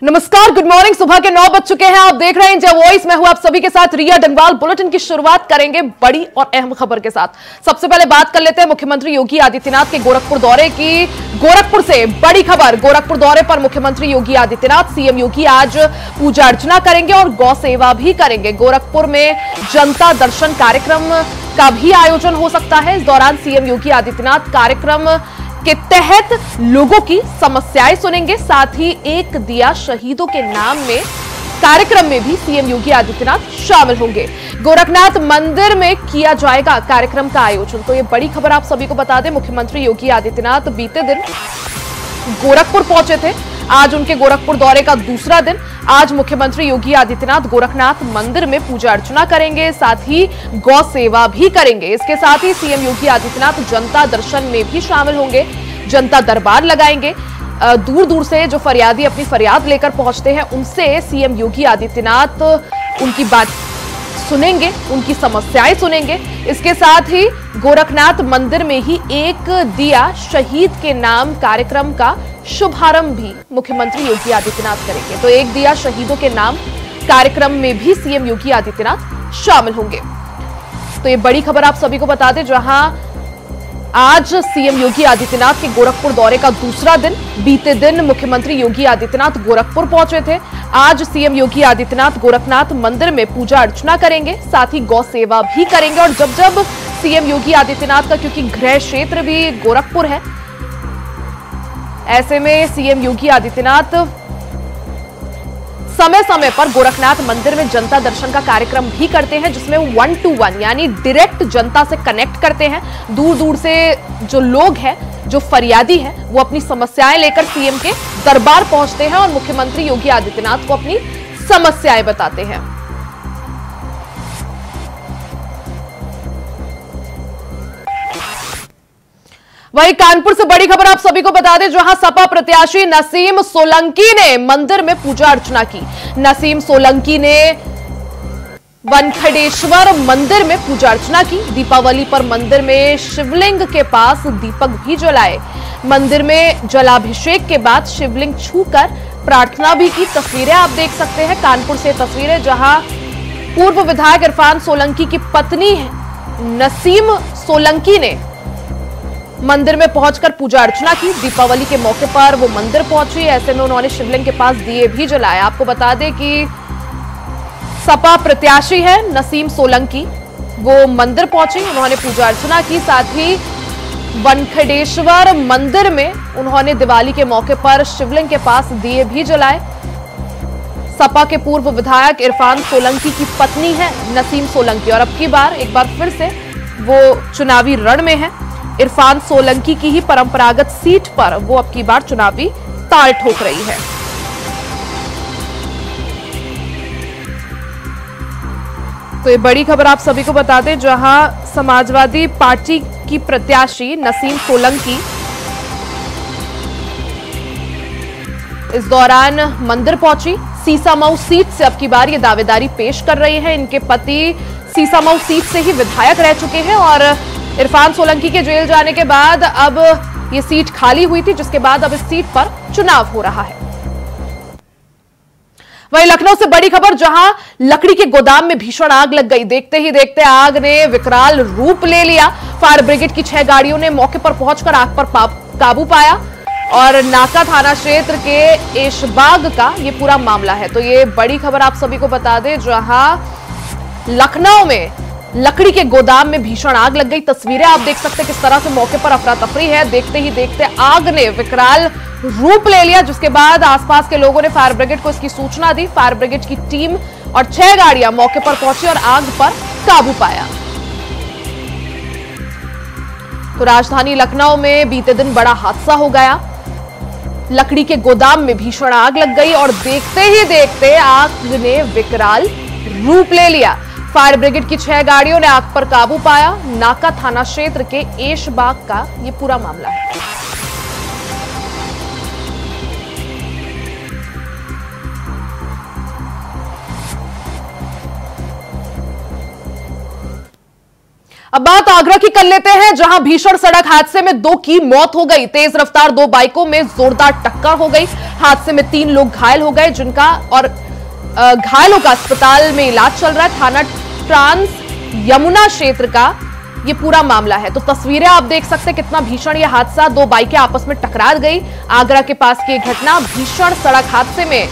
नमस्कार, good morning. सुबह के 9 बज चुके हैं। आप देख रहे हैं इंडिया वॉइस। मैं हूं आप सभी के साथ रिया डंगवाल। बुलेटिन की शुरुआत करेंगे बड़ी और अहम खबर के साथ। सबसे पहले बात कर लेते हैं मुख्यमंत्री योगी आदित्यनाथ के गोरखपुर दौरे की। गोरखपुर से बड़ी खबर। गोरखपुर दौरे पर मुख्यमंत्री योगी आदित्यनाथ, सीएम योगी आज पूजा अर्चना करेंगे और गौ सेवा भी करेंगे। गोरखपुर में जनता दर्शन कार्यक्रम का भी आयोजन हो सकता है। इस दौरान सीएम योगी आदित्यनाथ कार्यक्रम के तहत लोगों की समस्याएं सुनेंगे। साथ ही एक दिया शहीदों के नाम में कार्यक्रम में भी सीएम योगी आदित्यनाथ शामिल होंगे। गोरखनाथ मंदिर में किया जाएगा कार्यक्रम का आयोजन। तो ये बड़ी खबर आप सभी को बता दें, मुख्यमंत्री योगी आदित्यनाथ बीते दिन गोरखपुर पहुंचे थे। आज उनके गोरखपुर दौरे का दूसरा दिन। आज मुख्यमंत्री योगी आदित्यनाथ गोरखनाथ मंदिर में पूजा अर्चना करेंगे, साथ ही गौ सेवा भी करेंगे। इसके साथ ही सीएम योगी आदित्यनाथ जनता दर्शन में भी शामिल होंगे, जनता दरबार लगाएंगे। दूर दूर से जो फरियादी अपनी फरियाद लेकर पहुंचते हैं, उनसे सीएम योगी आदित्यनाथ उनकी बात सुनेंगे, उनकी समस्याएं सुनेंगे। इसके साथ ही गोरखनाथ मंदिर में ही एक दिया शहीद के नाम कार्यक्रम का शुभारंभ भी मुख्यमंत्री योगी आदित्यनाथ करेंगे। तो एक दिया शहीदों के नाम कार्यक्रम में भी सीएम योगी आदित्यनाथ शामिल होंगे। तो ये बड़ी खबर आप सभी को बता दें, जहां आज सीएम योगी आदित्यनाथ के गोरखपुर दौरे का दूसरा दिन। बीते दिन मुख्यमंत्री योगी आदित्यनाथ गोरखपुर पहुंचे थे। आज सीएम योगी आदित्यनाथ गोरखनाथ मंदिर में पूजा अर्चना करेंगे, साथ ही गौ सेवा भी करेंगे। और जब जब सीएम योगी आदित्यनाथ का, क्योंकि गृह क्षेत्र भी गोरखपुर है, ऐसे में सीएम योगी आदित्यनाथ समय समय पर गोरखनाथ मंदिर में जनता दर्शन का कार्यक्रम भी करते हैं, जिसमें 1-to-1 यानी डायरेक्ट जनता से कनेक्ट करते हैं। दूर दूर से जो लोग हैं, जो फरियादी हैं, वो अपनी समस्याएं लेकर सीएम के दरबार पहुंचते हैं और मुख्यमंत्री योगी आदित्यनाथ को अपनी समस्याएं बताते हैं। वहीं कानपुर से बड़ी खबर आप सभी को बता दें, जहां सपा प्रत्याशी नसीम सोलंकी ने मंदिर में पूजा अर्चना की। नसीम सोलंकी ने वनखडेश्वर मंदिर में पूजा अर्चना की। दीपावली पर मंदिर में शिवलिंग के पास दीपक भी जलाए। मंदिर में जलाभिषेक के बाद शिवलिंग छूकर प्रार्थना भी की। तस्वीरें आप देख सकते हैं, कानपुर से तस्वीरें, जहां पूर्व विधायक इरफान सोलंकी की पत्नी नसीम सोलंकी ने मंदिर में पहुंचकर पूजा अर्चना की। दीपावली के मौके पर वो मंदिर पहुंची। ऐसे में उन्होंने शिवलिंग के पास दिए भी जलाए। आपको बता दें कि सपा प्रत्याशी है नसीम सोलंकी, वो मंदिर पहुंची, उन्होंने पूजा अर्चना की। साथ ही वनखडेश्वर मंदिर में उन्होंने दिवाली के मौके पर शिवलिंग के पास दिए भी जलाए। सपा के पूर्व विधायक इरफान सोलंकी की पत्नी है नसीम सोलंकी, और अब की बार एक बार फिर से वो चुनावी रण में है। इरफान सोलंकी की ही परंपरागत सीट पर वो अब की बार चुनावी ताल ठोक रही है। तो ये बड़ी खबर आप सभी को बता दें, जहां समाजवादी पार्टी की प्रत्याशी नसीम सोलंकी इस दौरान मंदिर पहुंची। सीसामऊ सीट से अब की बार ये दावेदारी पेश कर रही है। इनके पति सीसामऊ सीट से ही विधायक रह चुके हैं और इरफान सोलंकी के जेल जाने के बाद अब ये सीट खाली हुई थी, जिसके बाद अब इस सीट पर चुनाव हो रहा है। वहीं लखनऊ से बड़ी खबर, जहां लकड़ी के गोदाम में भीषण आग लग गई। देखते ही देखते आग ने विकराल रूप ले लिया। फायर ब्रिगेड की 6 गाड़ियों ने मौके पर पहुंचकर आग पर काबू पाया और नाका थाना क्षेत्र के ऐशबाग का ये पूरा मामला है। तो ये बड़ी खबर आप सभी को बता दें, जहां लखनऊ में लकड़ी के गोदाम में भीषण आग लग गई। तस्वीरें आप देख सकते हैं किस तरह से मौके पर अफरा तफरी है। देखते ही देखते आग ने विकराल रूप ले लिया, जिसके बाद आसपास के लोगों ने फायर ब्रिगेड को इसकी सूचना दी। फायर ब्रिगेड की टीम और 6 गाड़ियां मौके पर पहुंची और आग पर काबू पाया। तो राजधानी लखनऊ में बीते दिन बड़ा हादसा हो गया। लकड़ी के गोदाम में भीषण आग लग गई और देखते ही देखते आग ने विकराल रूप ले लिया। फायर ब्रिगेड की 6 गाड़ियों ने आग पर काबू पाया। नाका थाना क्षेत्र के ऐशबाग का यह पूरा मामला है। अब बात आगरा की कर लेते हैं, जहां भीषण सड़क हादसे में 2 की मौत हो गई। तेज रफ्तार 2 बाइकों में जोरदार टक्कर हो गई। हादसे में 3 लोग घायल हो गए, जिनका और घायलों का अस्पताल में इलाज चल रहा है। थाना ट्रांस यमुना क्षेत्र का ये पूरा मामला है। तो तस्वीरें आप देख सकते हैं, कितना भीषण यह हादसा, 2 बाइकें आपस में टकरा गई। आगरा के पास की घटना, भीषण सड़क हादसे में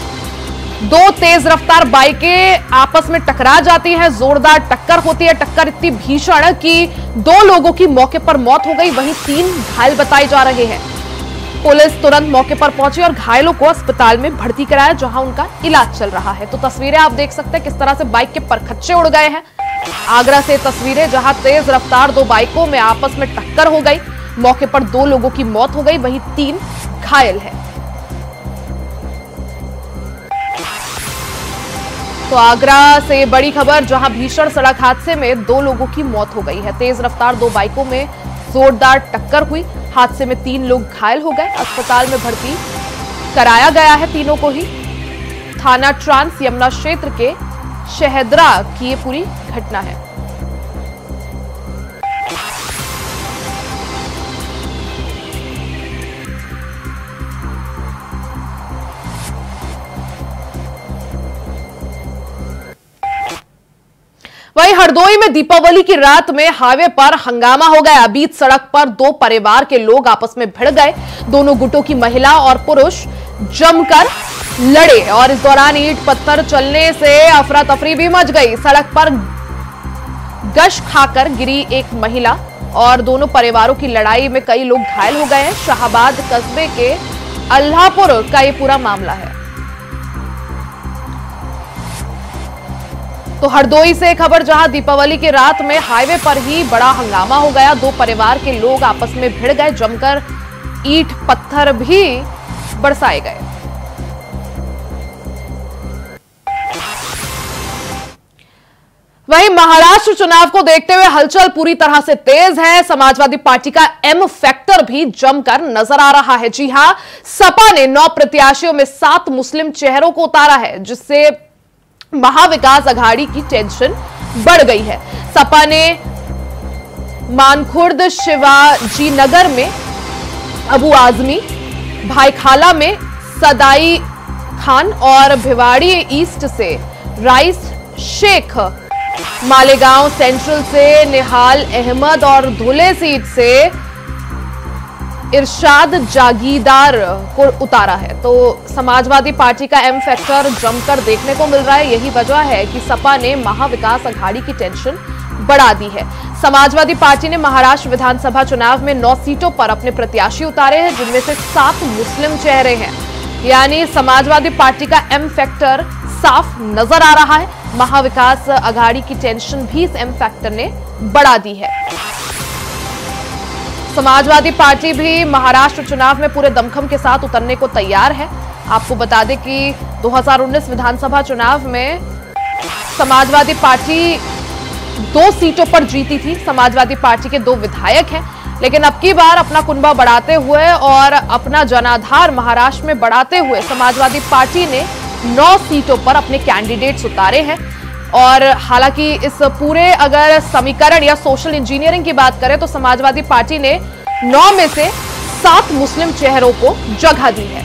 2 तेज रफ्तार बाइकें आपस में टकरा जाती हैं, जोरदार टक्कर होती है। टक्कर इतनी भीषण कि 2 लोगों की मौके पर मौत हो गई, वहीं 3 घायल बताए जा रहे हैं। पुलिस तुरंत मौके पर पहुंची और घायलों को अस्पताल में भर्ती कराया, जहां उनका इलाज चल रहा है। तो तस्वीरें आप देख सकते हैं किस तरह से बाइक के परखच्चे उड़ गए हैं। आगरा से तस्वीरें, जहां तेज रफ्तार 2 बाइकों में आपस में टक्कर हो गई, मौके पर 2 लोगों की मौत हो गई, वहीं 3 घायल हैं। तो आगरा से बड़ी खबर, जहां भीषण सड़क हादसे में 2 लोगों की मौत हो गई है। तेज रफ्तार 2 बाइकों में जोरदार टक्कर हुई, हादसे में 3 लोग घायल हो गए, अस्पताल में भर्ती कराया गया है तीनों को ही। थाना ट्रांस यमुना क्षेत्र के शहदरा की ये पूरी घटना है। वहीं हरदोई में दीपावली की रात में हाईवे पर हंगामा हो गया। बीच सड़क पर 2 परिवार के लोग आपस में भिड़ गए। दोनों गुटों की महिला और पुरुष जमकर लड़े और इस दौरान ईंट पत्थर चलने से अफरा तफरी भी मच गई। सड़क पर गश खाकर गिरी एक महिला और दोनों परिवारों की लड़ाई में कई लोग घायल हो गए हैं। शाहबाद कस्बे के अल्लाहपुर का ये पूरा मामला है। तो हरदोई से खबर, जहां दीपावली की रात में हाईवे पर ही बड़ा हंगामा हो गया। 2 परिवार के लोग आपस में भिड़ गए, जमकर ईंट पत्थर भी बरसाए गए। वहीं महाराष्ट्र चुनाव को देखते हुए हलचल पूरी तरह से तेज है। समाजवादी पार्टी का एम फैक्टर भी जमकर नजर आ रहा है। जी हां, सपा ने 9 प्रत्याशियों में 7 मुस्लिम चेहरों को उतारा है, जिससे महाविकास अघाड़ी की टेंशन बढ़ गई है। सपा ने मानखुर्द शिवाजी नगर में अबू आजमी, भाईखाला में सदाई खान और भिवाड़ी ईस्ट से राइस शेख, मालेगांव सेंट्रल से निहाल अहमद और धुले सीट से इरशाद जागीरदार को उतारा है। तो समाजवादी पार्टी का एम फैक्टर जमकर देखने को मिल रहा है। यही वजह है कि सपा ने महाविकास अघाड़ी की टेंशन बढ़ा दी है। समाजवादी पार्टी ने महाराष्ट्र विधानसभा चुनाव में 9 सीटों पर अपने प्रत्याशी उतारे हैं, जिनमें से 7 मुस्लिम चेहरे हैं। यानी समाजवादी पार्टी का एम फैक्टर साफ नजर आ रहा है। महाविकास अघाड़ी की टेंशन भी इस एम फैक्टर ने बढ़ा दी है। समाजवादी पार्टी भी महाराष्ट्र चुनाव में पूरे दमखम के साथ उतरने को तैयार है। आपको बता दें कि 2019 विधानसभा चुनाव में समाजवादी पार्टी 2 सीटों पर जीती थी। समाजवादी पार्टी के 2 विधायक हैं, लेकिन अब की बार अपना कुनबा बढ़ाते हुए और अपना जनाधार महाराष्ट्र में बढ़ाते हुए समाजवादी पार्टी ने 9 सीटों पर अपने कैंडिडेट्स उतारे हैं। और हालांकि इस पूरे अगर समीकरण या सोशल इंजीनियरिंग की बात करें तो समाजवादी पार्टी ने 9 में से 7 मुस्लिम चेहरों को जगह दी है।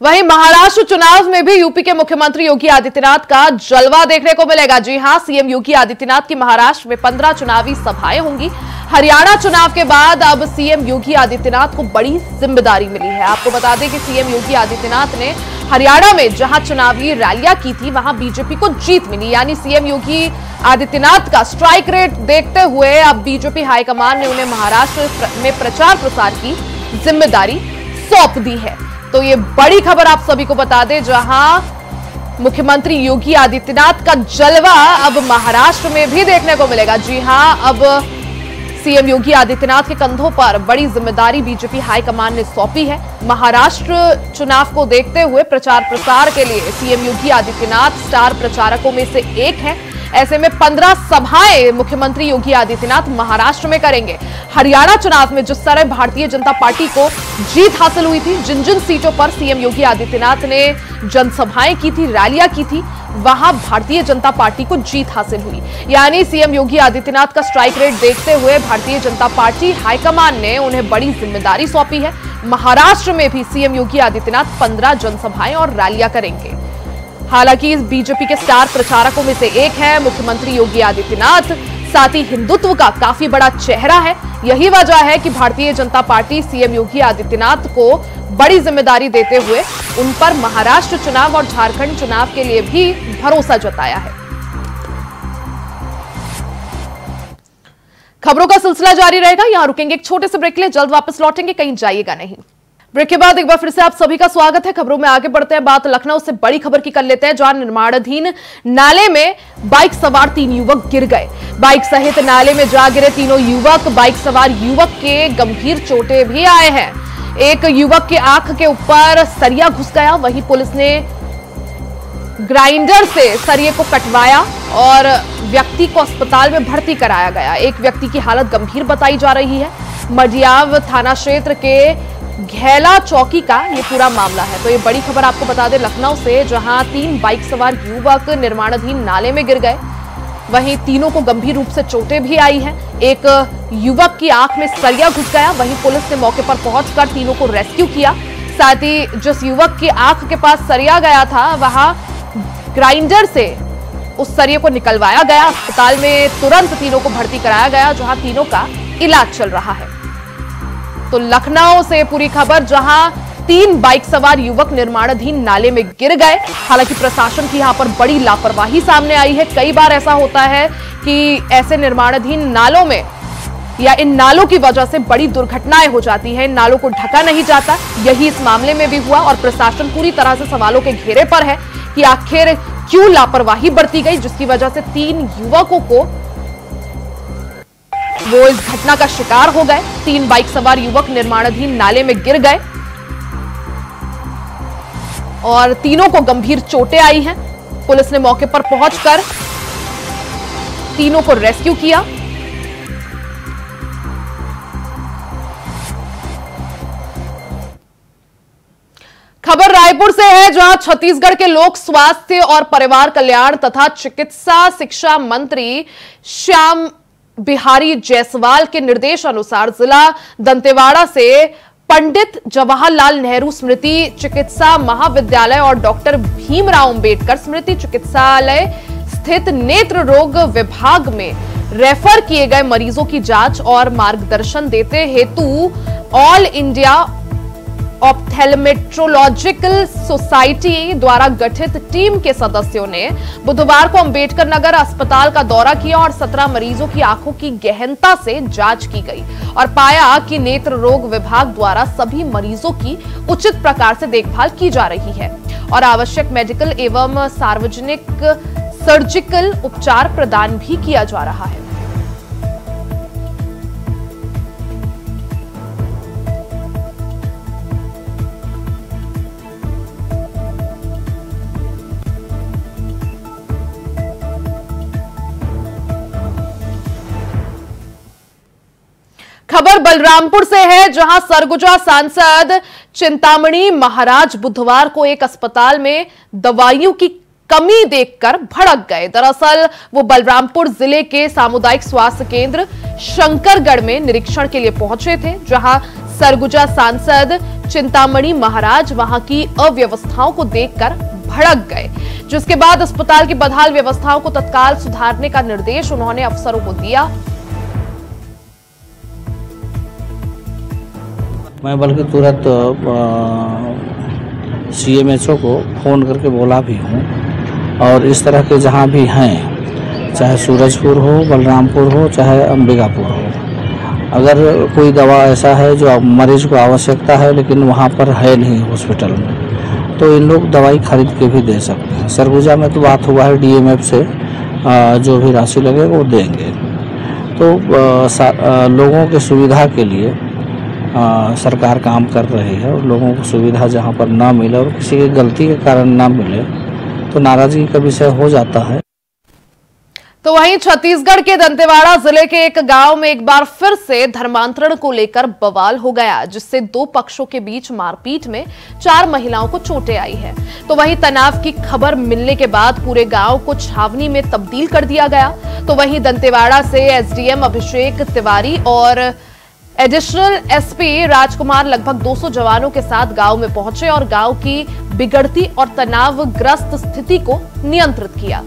वहीं महाराष्ट्र चुनाव में भी यूपी के मुख्यमंत्री योगी आदित्यनाथ का जलवा देखने को मिलेगा। जी हां, सीएम योगी आदित्यनाथ की महाराष्ट्र में 15 चुनावी सभाएं होंगी। हरियाणा चुनाव के बाद अब सीएम योगी आदित्यनाथ को बड़ी जिम्मेदारी मिली है। आपको बता दें कि सीएम योगी आदित्यनाथ ने हरियाणा में जहां चुनावी रैलियां की थी, वहां बीजेपी को जीत मिली। यानी सीएम योगी आदित्यनाथ का स्ट्राइक रेट देखते हुए अब बीजेपी हाईकमान ने उन्हें महाराष्ट्र में प्रचार प्रसार की जिम्मेदारी सौंप दी है। तो ये बड़ी खबर आप सभी को बता दें, जहां मुख्यमंत्री योगी आदित्यनाथ का जलवा अब महाराष्ट्र में भी देखने को मिलेगा। जी हां, अब सीएम योगी आदित्यनाथ के कंधों पर बड़ी जिम्मेदारी बीजेपी हाईकमान ने सौंपी है। महाराष्ट्र चुनाव को देखते हुए प्रचार प्रसार के लिए सीएम योगी आदित्यनाथ स्टार प्रचारकों में से एक हैं। ऐसे में 15 सभाएं मुख्यमंत्री योगी आदित्यनाथ महाराष्ट्र में करेंगे। हरियाणा चुनाव में जिस तरह भारतीय जनता पार्टी को जीत हासिल हुई थी, जिन जिन सीटों पर सीएम योगी आदित्यनाथ ने जनसभाएं की थी, रैलियां की थी, वहां भारतीय जनता पार्टी को जीत हासिल हुई। यानी सीएम योगी आदित्यनाथ का स्ट्राइक रेट देखते हुए भारतीय जनता पार्टी हाईकमान ने उन्हें बड़ी जिम्मेदारी सौंपी है। महाराष्ट्र में भी सीएम योगी आदित्यनाथ 15 जनसभाएं और रैलियां करेंगे। हालांकि इस बीजेपी के स्टार प्रचारकों में से एक है मुख्यमंत्री योगी आदित्यनाथ, साथ ही हिंदुत्व का काफी बड़ा चेहरा है। यही वजह है कि भारतीय जनता पार्टी सीएम योगी आदित्यनाथ को बड़ी जिम्मेदारी देते हुए उन पर महाराष्ट्र चुनाव और झारखंड चुनाव के लिए भी भरोसा जताया है। खबरों का सिलसिला जारी रहेगा, यहां रुकेंगे एक छोटे से ब्रेक के लिए, जल्द वापस लौटेंगे, कहीं जाइएगा नहीं। ब्रेक के बाद एक बार फिर से आप सभी का स्वागत है। खबरों में आगे बढ़ते हैं, बात लखनऊ से बड़ी खबर की कर लेते हैं, जहां निर्माणाधीन नाले में बाइक सवार 3 युवक गिर गए। बाइक सहित नाले में जा गिरे तीनों युवक। बाइक सवार युवक के गंभीर चोटें भी आए हैं। एक युवक की आंख के ऊपर सरिया घुस गया, वहीं पुलिस ने ग्राइंडर से सरिये को कटवाया और व्यक्ति को अस्पताल में भर्ती कराया गया। एक व्यक्ति की हालत गंभीर बताई जा रही है। मडियाव थाना क्षेत्र के घेला चौकी का ये पूरा मामला है। तो ये बड़ी खबर आपको बता दें लखनऊ से, जहां 3 बाइक सवार युवक निर्माणाधीन नाले में गिर गए, वहीं तीनों को गंभीर रूप से चोटें भी आई हैं। एक युवक की आंख में सरिया घुस गया, वहीं पुलिस ने मौके पर पहुंचकर तीनों को रेस्क्यू किया। साथ ही जिस युवक की आंख के पास सरिया गया था, वहां ग्राइंडर से उस सरिये को निकलवाया गया। अस्पताल में तुरंत तीनों को भर्ती कराया गया, जहां तीनों का इलाज चल रहा है। तो लखनऊ से पूरी खबर, जहां 3 बाइक सवार युवक निर्माणाधीन नाले में गिर गए। हालांकि प्रशासन की यहां पर बड़ी लापरवाही सामने आई है। कई बार ऐसा होता है कि ऐसे निर्माणाधीन नालों में या इन नालों की वजह से बड़ी दुर्घटनाएं हो जाती हैं। इन नालों को ढका नहीं जाता, यही इस मामले में भी हुआ और प्रशासन पूरी तरह से सवालों के घेरे पर है कि आखिर क्यों लापरवाही बरती गई, जिसकी वजह से 3 युवकों को वो इस घटना का शिकार हो गए। 3 बाइक सवार युवक निर्माणाधीन नाले में गिर गए और तीनों को गंभीर चोटें आई हैं। पुलिस ने मौके पर पहुंचकर तीनों को रेस्क्यू किया। खबर रायपुर से है, जहां छत्तीसगढ़ के लोक स्वास्थ्य और परिवार कल्याण तथा चिकित्सा शिक्षा मंत्री श्याम बिहारी जायसवाल के निर्देश अनुसार जिला दंतेवाड़ा से पंडित जवाहरलाल नेहरू स्मृति चिकित्सा महाविद्यालय और डॉक्टर भीमराव अंबेडकर स्मृति चिकित्सालय स्थित नेत्र रोग विभाग में रेफर किए गए मरीजों की जांच और मार्गदर्शन देते हेतु ऑल इंडिया ऑप्थेल्मेट्रोलॉजिकल सोसाइटी द्वारा गठित टीम के सदस्यों ने बुधवार को अंबेडकर नगर अस्पताल का दौरा किया और 17 मरीजों की आंखों की गहनता से जांच की गई और पाया कि नेत्र रोग विभाग द्वारा सभी मरीजों की उचित प्रकार से देखभाल की जा रही है और आवश्यक मेडिकल एवं सार्वजनिक सर्जिकल उपचार प्रदान भी किया जा रहा है। खबर बलरामपुर से है, जहां सरगुजा सांसद चिंतामणि महाराज बुधवार को एक अस्पताल में दवाइयों की कमी देखकर भड़क गए। दरअसल वो बलरामपुर जिले के सामुदायिक स्वास्थ्य केंद्र शंकरगढ़ में निरीक्षण के लिए पहुंचे थे, जहां सरगुजा सांसद चिंतामणि महाराज वहां की अव्यवस्थाओं को देखकर भड़क गए, जिसके बाद अस्पताल की बदहाल व्यवस्थाओं को तत्काल सुधारने का निर्देश उन्होंने अफसरों को दिया। मैं बल्कि तुरंत CMHO को फ़ोन करके बोला भी हूँ और इस तरह के जहाँ भी हैं, चाहे सूरजपुर हो, बलरामपुर हो, चाहे अंबिकापुर हो, अगर कोई दवा ऐसा है जो मरीज को आवश्यकता है लेकिन वहाँ पर है नहीं हॉस्पिटल में, तो इन लोग दवाई खरीद के भी दे सकते हैं। सरगुजा में तो बात हुआ है DMF से जो भी राशि लगेगा वो देंगे। तो लोगों की सुविधा के लिए सरकार काम कर रही है और लोगों को सुविधा जहां पर ना मिले और किसी की गलती के कारण ना मिले तो नाराजगी का विषय हो जाता है। तो वहीं छत्तीसगढ़ के दंतेवाड़ा जिले के एक गांव में एक बार फिर से धर्मांतरण को लेकर बवाल हो गया, जिससे दो पक्षों के बीच मारपीट में 4 महिलाओं को चोटें आई है। तो वहीं तनाव की खबर मिलने के बाद पूरे गांव को छावनी में तब्दील कर दिया गया। तो वहीं दंतेवाड़ा से एसडीएम अभिषेक तिवारी और एडिशनल एसपी राजकुमार लगभग 200 जवानों के साथ गांव में पहुंचे और गांव की बिगड़ती और तनावग्रस्त स्थिति को नियंत्रित किया।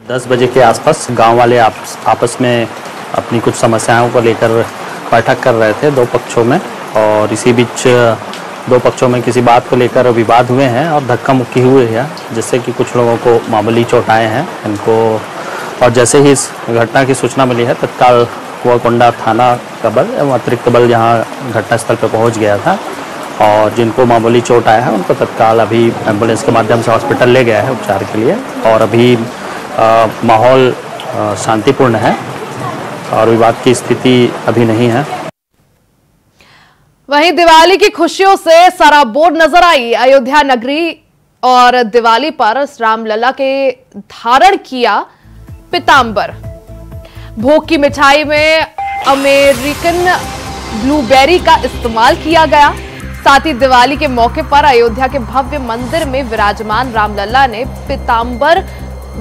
दस बजे के आसपास गांव वाले आपस में अपनी कुछ समस्याओं को लेकर बैठक कर रहे थे दो पक्षों में, और इसी बीच दो पक्षों में किसी बात को लेकर विवाद हुए हैं और धक्का मुक्की हुई है, जिससे कि कुछ लोगों को मामूली चोट आए हैं इनको। और जैसे ही इस घटना की सूचना मिली है, तत्काल कुआकोंडा थाना का बल एवं अतिरिक्त बल यहाँ घटनास्थल पर पहुँच गया था, और जिनको मामूली चोट आया है उनको तत्काल अभी एम्बुलेंस के माध्यम से हॉस्पिटल ले गया है उपचार के लिए। और अभी माहौल शांतिपूर्ण है और विवाद की स्थिति अभी नहीं है। वहीं दिवाली की खुशियों से सराबोर नजर आई अयोध्या नगरी, और दिवाली पर रामलला के धारण किया पीतांबर। भोग की मिठाई में अमेरिकन ब्लूबेरी का इस्तेमाल किया गया। साथ ही दिवाली के मौके पर अयोध्या के भव्य मंदिर में विराजमान रामलला ने पीतांबर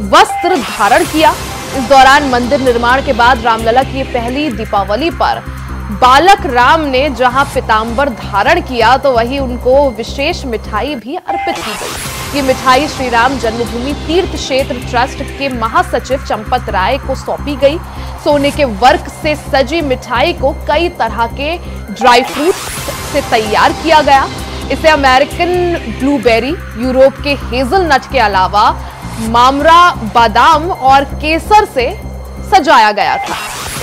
वस्त्र धारण किया। इस दौरान मंदिर निर्माण के बाद रामलला की पहली दीपावली पर बालक राम ने जहां पीतांबर धारण किया, तो वहीं उनको विशेष मिठाई भी अर्पित की गई। ये मिठाई श्री राम जन्मभूमि तीर्थ क्षेत्र ट्रस्ट के महासचिव चंपत राय को सौंपी गई। सोने के वर्क से सजी मिठाई को कई तरह के ड्राई फ्रूट्स से तैयार किया गया। इसे अमेरिकन ब्लूबेरी, यूरोप के हेजलनट के अलावा मामरा, बादाम और केसर से सजाया गया था।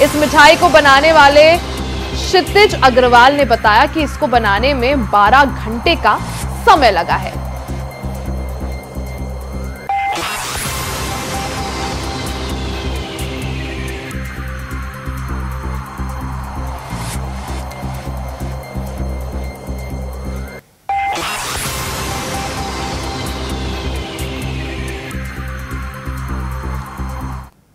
इस मिठाई को बनाने वाले क्षितिज अग्रवाल ने बताया कि इसको बनाने में 12 घंटे का समय लगा है।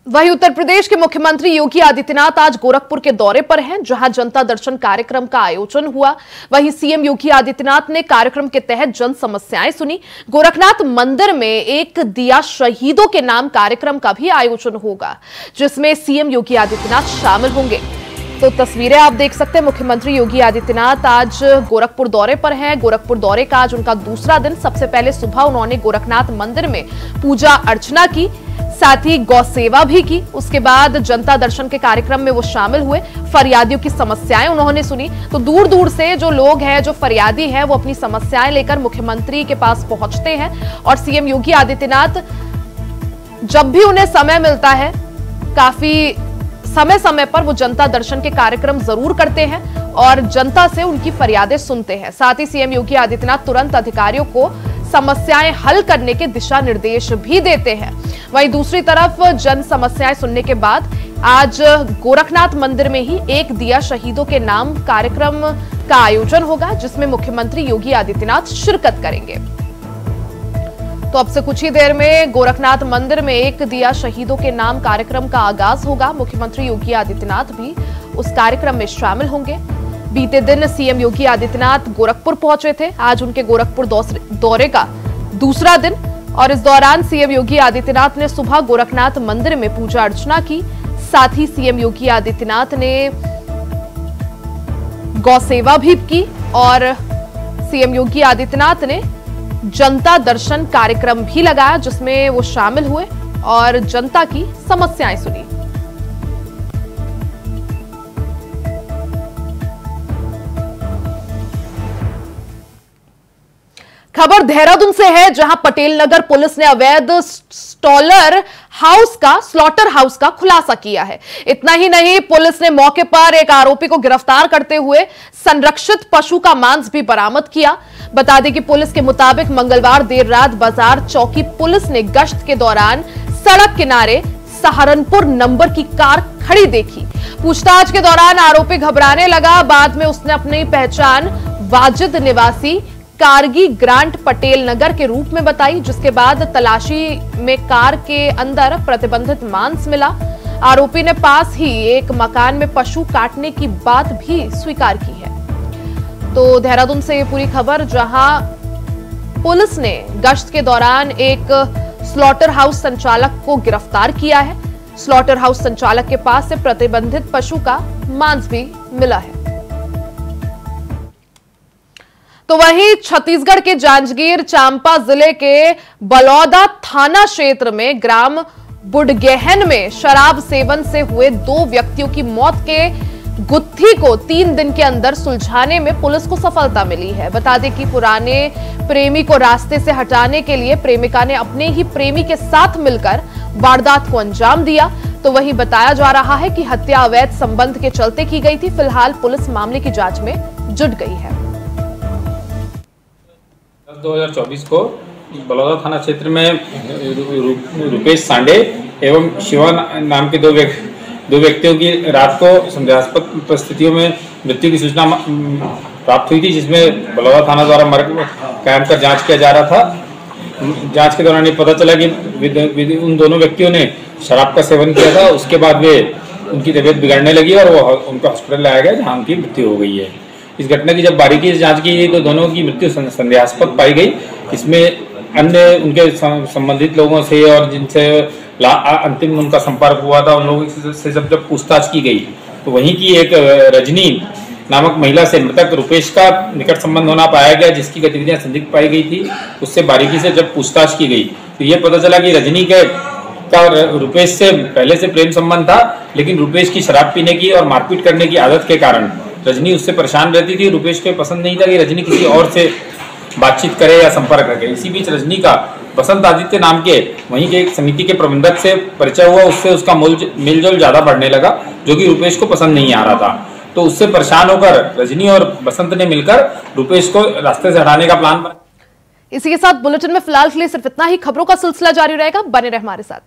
वहीं उत्तर प्रदेश के मुख्यमंत्री योगी आदित्यनाथ आज गोरखपुर के दौरे पर हैं, जहां जनता दर्शन कार्यक्रम का आयोजन हुआ। वहीं सीएम योगी आदित्यनाथ ने कार्यक्रम के तहत जन समस्याएं सुनी। गोरखनाथ मंदिर में एक दिया शहीदों के नाम कार्यक्रम का भी आयोजन होगा, जिसमें सीएम योगी आदित्यनाथ शामिल होंगे। तो तस्वीरें आप देख सकते हैं। मुख्यमंत्री योगी आदित्यनाथ आज गोरखपुर दौरे पर हैं। गोरखपुर दौरे का आज उनका दूसरा दिन। सबसे पहले सुबह उन्होंने गोरखनाथ मंदिर में पूजा अर्चना की, साथ ही गौ सेवा भी की। उसके बाद जनता दर्शन के कार्यक्रम में वो शामिल हुए। फरियादियों की समस्याएं उन्होंने सुनी। तो दूर दूर से जो लोग हैं, जो फरियादी हैं, वो अपनी समस्याएं लेकर मुख्यमंत्री के पास पहुंचते हैं। और सीएम योगी आदित्यनाथ जब भी उन्हें समय मिलता है, काफी समय समय पर वो जनता दर्शन के कार्यक्रम जरूर करते हैं और जनता से उनकी फरियादें सुनते हैं। साथ ही सीएम योगी आदित्यनाथ तुरंत अधिकारियों को समस्याएं हल करने के दिशा निर्देश भी देते हैं। वहीं दूसरी तरफ जन समस्याएं सुनने के बाद आज गोरखनाथ मंदिर में ही एक दिया शहीदों के नाम कार्यक्रम का आयोजन होगा, जिसमें मुख्यमंत्री योगी आदित्यनाथ शिरकत करेंगे। तो अब से कुछ ही देर में गोरखनाथ मंदिर में एक दिया शहीदों के नाम कार्यक्रम का आगाज होगा। मुख्यमंत्री योगी आदित्यनाथ भी उस कार्यक्रम में शामिल होंगे। बीते दिन सीएम योगी आदित्यनाथ गोरखपुर पहुंचे थे। आज उनके गोरखपुर दौरे का दूसरा दिन, और इस दौरान सीएम योगी आदित्यनाथ ने सुबह गोरखनाथ मंदिर में पूजा अर्चना की। साथ ही सीएम योगी आदित्यनाथ ने गौ सेवा भी की और सीएम योगी आदित्यनाथ ने जनता दर्शन कार्यक्रम भी लगाया, जिसमें वो शामिल हुए और जनता की समस्याएं सुनी। खबर देहरादून से है, जहां पटेल नगर पुलिस ने अवैध स्लॉटर हाउस का खुलासा किया है। इतना ही नहीं, पुलिस ने मौके पर एक आरोपी को गिरफ्तार करते हुए संरक्षित पशु का मांस भी बरामद किया। बता दें कि पुलिस के मुताबिक मंगलवार देर रात बाजार चौकी पुलिस ने गश्त के दौरान सड़क किनारे सहारनपुर नंबर की कार खड़ी देखी। पूछताछ के दौरान आरोपी घबराने लगा। बाद में उसने अपनी पहचान वाजिद निवासी कारगी ग्रांट पटेल नगर के रूप में बताई, जिसके बाद तलाशी में कार के अंदर प्रतिबंधित मांस मिला। आरोपी ने पास ही एक मकान में पशु काटने की बात भी स्वीकार की है। तो देहरादून से ये पूरी खबर, जहां पुलिस ने गश्त के दौरान एक स्लॉटर हाउस संचालक को गिरफ्तार किया है। स्लॉटर हाउस संचालक के पास से प्रतिबंधित पशु का मांस भी मिला है। तो वहीं छत्तीसगढ़ के जांजगीर चांपा जिले के बलौदा थाना क्षेत्र में ग्राम बुडगेहन में शराब सेवन से हुए 2 व्यक्तियों की मौत के गुत्थी को 3 दिन के अंदर सुलझाने में पुलिस को सफलता मिली है। बता दें कि पुराने प्रेमी को रास्ते से हटाने के लिए प्रेमिका ने अपने ही प्रेमी के साथ मिलकर वारदात को अंजाम दिया। तो वहीं बताया जा रहा है कि हत्या अवैध संबंध के चलते की गई थी। फिलहाल पुलिस मामले की जांच में जुट गई है। 2024 को बलौदा थाना क्षेत्र में रुपेश सांडे एवं शिवा नाम के दो व्यक्तियों की रात को संदेहास्पद परिस्थितियों में मृत्यु की सूचना प्राप्त हुई थी, जिसमें बलौदा थाना द्वारा मर्ग कायम कर जांच किया जा रहा था। जांच के दौरान ये पता चला कि उन दोनों व्यक्तियों ने शराब का सेवन किया था। उसके बाद वे उनकी तबीयत बिगड़ने लगी और वो उनको हॉस्पिटल लाया गया, जहाँ उनकी मृत्यु हो गई है। इस घटना की जब बारीकी से जांच की गई तो दोनों की मृत्यु संदेहास्पद पाई गई। इसमें अन्य उनके संबंधित लोगों से और जिनसे अंतिम उनका संपर्क हुआ था, उन लोगों से जब पूछताछ की गई तो वहीं की एक रजनी नामक महिला से मृतक रुपेश का निकट संबंध होना पाया गया, जिसकी गतिविधियां संदिग्ध पाई गई थी। उससे बारीकी से जब पूछताछ की गई तो ये पता चला कि रजनी का रुपेश से पहले से प्रेम संबंध था, लेकिन रुपेश की शराब पीने की और मारपीट करने की आदत के कारण रजनी उससे परेशान रहती थी। रुपेश को पसंद नहीं था कि रजनी किसी और से बातचीत करे या संपर्क रखे। इसी बीच रजनी का बसंत आदित्य नाम के वहीं के एक समिति के प्रबंधक से परिचय हुआ। उससे उसका मेलजोल ज्यादा बढ़ने लगा, जो कि रुपेश को पसंद नहीं आ रहा था। तो उससे परेशान होकर रजनी और बसंत ने मिलकर रुपेश को रास्ते से हटाने का प्लान बनाया। इसी के साथ बुलेटिन में फिलहाल के लिए सिर्फ इतना ही। खबरों का सिलसिला जारी रहेगा, बने रहे हमारे साथ।